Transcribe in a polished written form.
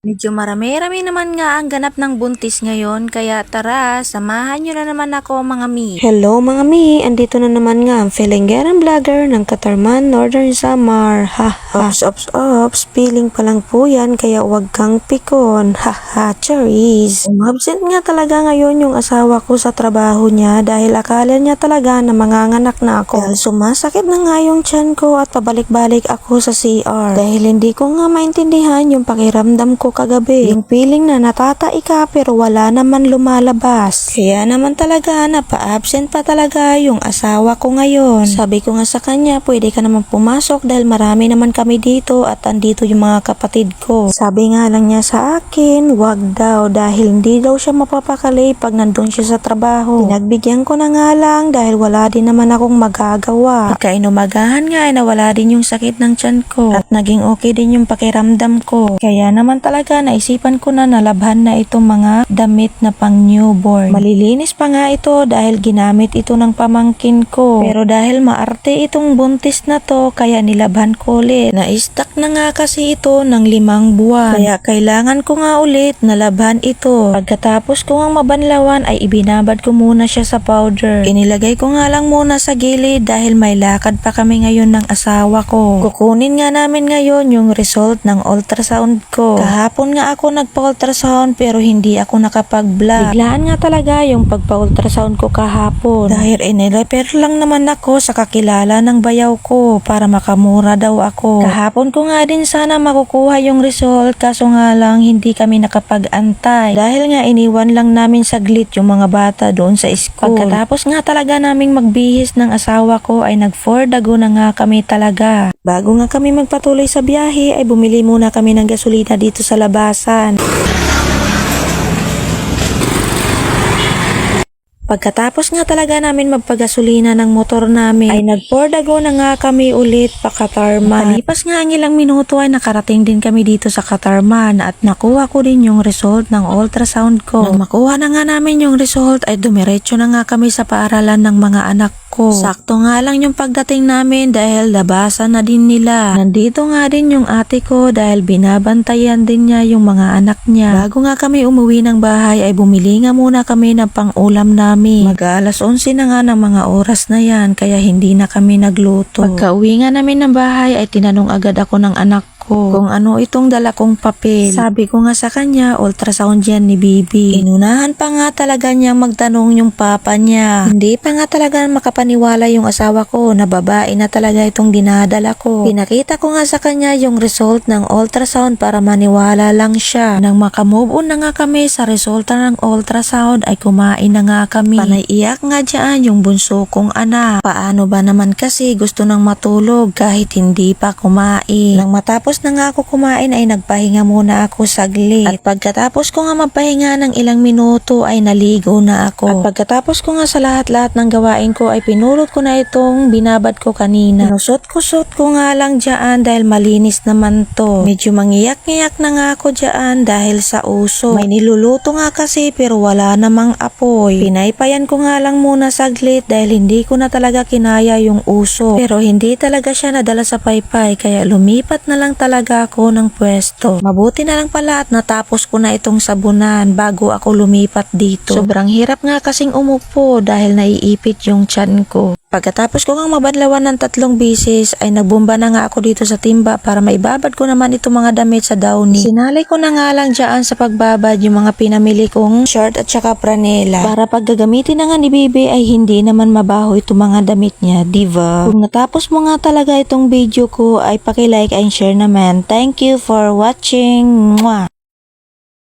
Medyo marami-rami naman nga ang ganap ng buntis ngayon, kaya tara, samahan nyo na naman ako mga mi. Hello mga mi, andito na naman nga ang Filinggerang vlogger ng Katarman, Northern Samar. Ha ha. Ops, feeling pa lang po yan kaya wag kang pikon. Ha ha, cherries. Umabsent nga talaga ngayon yung asawa ko sa trabaho niya dahil akala niya talaga na manganganak na ako. Dahil sumasakit na nga yung tiyan ko at pabalik-balik ako sa CR. Dahil hindi ko nga maintindihan yung pakiramdam ko kagabi. Yung feeling na natatae ka pero wala naman lumalabas. Kaya naman talaga napa-absent pa talaga yung asawa ko ngayon. Sabi ko nga sa kanya, pwede ka naman pumasok dahil marami naman kami dito at andito yung mga kapatid ko. Sabi nga lang niya sa akin, wag daw dahil hindi daw siya mapapakali pag nandun siya sa trabaho. Pinagbigyan ko na nga lang dahil wala din naman akong magagawa. Pagkainumagahan nga ay nawala din yung sakit ng tiyan ko at naging okay din yung pakiramdam ko. Kaya naman talaga naisipan ko na nalabhan na itong mga damit na pang newborn. Malilinis pa nga ito dahil ginamit ito ng pamangkin ko. Pero dahil maarte itong buntis na to kaya nilabhan ko ulit. Na-stuck na nga kasi ito ng 5 buwan. Kaya kailangan ko nga ulit nalabhan ito. Pagkatapos ko nga mabanlawan ay ibinabad ko muna siya sa powder. Inilagay ko nga lang muna sa gilid dahil may lakad pa kami ngayon ng asawa ko. Kukunin nga namin ngayon yung result ng ultrasound ko. Kahapon nga ako nagpa-ultrasound pero hindi ako nakapag-vlog. Biglaan nga talaga yung pagpa-ultrasound ko kahapon. Dahil inirepair lang naman ako sa kakilala ng bayaw ko para makamura daw ako. Kahapon ko nga din sana makukuha yung result kaso nga lang hindi kami nakapag-antay. Dahil nga iniwan lang namin saglit yung mga bata doon sa school. Pagkatapos nga talaga naming magbihis ng asawa ko ay nag-for the go na nga kami talaga. Bago nga kami magpatuloy sa biyahe ay bumili muna kami ng gasolina dito sa labasan. Pagkatapos nga talaga namin magpagasolina ng motor namin, ay nag-pordago na nga kami ulit pa Katarman. Malipas nga ang ilang minuto ay nakarating din kami dito sa Katarman at nakuha ko din yung result ng ultrasound ko. Nang makuha na nga namin yung result ay dumiretso na nga kami sa paaralan ng mga anak ko. Sakto nga lang yung pagdating namin dahil labasan na din nila. Nandito nga din yung ate ko dahil binabantayan din niya yung mga anak niya. Bago nga kami umuwi ng bahay ay bumili nga muna kami ng pang-ulam namin. Mag-alas 11 na nga ng mga oras na yan kaya hindi na kami nagluto. Pagka-uwi nga namin ng bahay ay tinanong agad ako ng anak ko kung ano itong dala kong papel. Sabi ko nga sa kanya, ultrasound yan ni Bibi. Inunahan pa nga talaga niyang magtanong yung papa niya. Hindi pa nga talaga makapaniwala yung asawa ko na babae na talaga itong dinadala ko. Pinakita ko nga sa kanya yung result ng ultrasound para maniwala lang siya. Nang makamove on na nga kami sa resulta ng ultrasound ay kumain na nga kami. Panaiyak nga dyan yung bunso kong anak. Paano ba naman kasi gusto nang matulog kahit hindi pa kumain. Nang matapos na nga ako kumain ay nagpahinga muna ako saglit. At pagkatapos ko nga magpahinga ng ilang minuto ay naligo na ako. At pagkatapos ko nga sa lahat-lahat ng gawain ko ay pinulot ko na itong binabad ko kanina. Nusot ko nga lang dyan dahil malinis naman to. Medyo mangiyak-ngiyak na nga ako dyan dahil sa uso. May niluluto nga kasi pero wala namang apoy. Pinaypayan ko nga lang muna saglit dahil hindi ko na talaga kinaya yung uso. Pero hindi talaga siya nadala sa paypay kaya lumipat na lang talaga ako ng pwesto. Mabuti na lang pala at natapos ko na itong sabunan bago ako lumipat dito. Sobrang hirap nga kasing umupo dahil naiipit yung tiyan ko. Pagkatapos ko nga mabanlawan ng 3 bisis ay nagbomba na nga ako dito sa timba para maibabad ko naman itong mga damit sa downy. Sinalay ko na nga lang dyan sa pagbabad yung mga pinamili kong short at saka pranela. Para pag gagamitin na nga ni Bibi ay hindi naman mabaho itong mga damit niya, diba? Kung natapos mo nga talaga itong video ko ay paki-like and share naman. Thank you for watching. Mwah!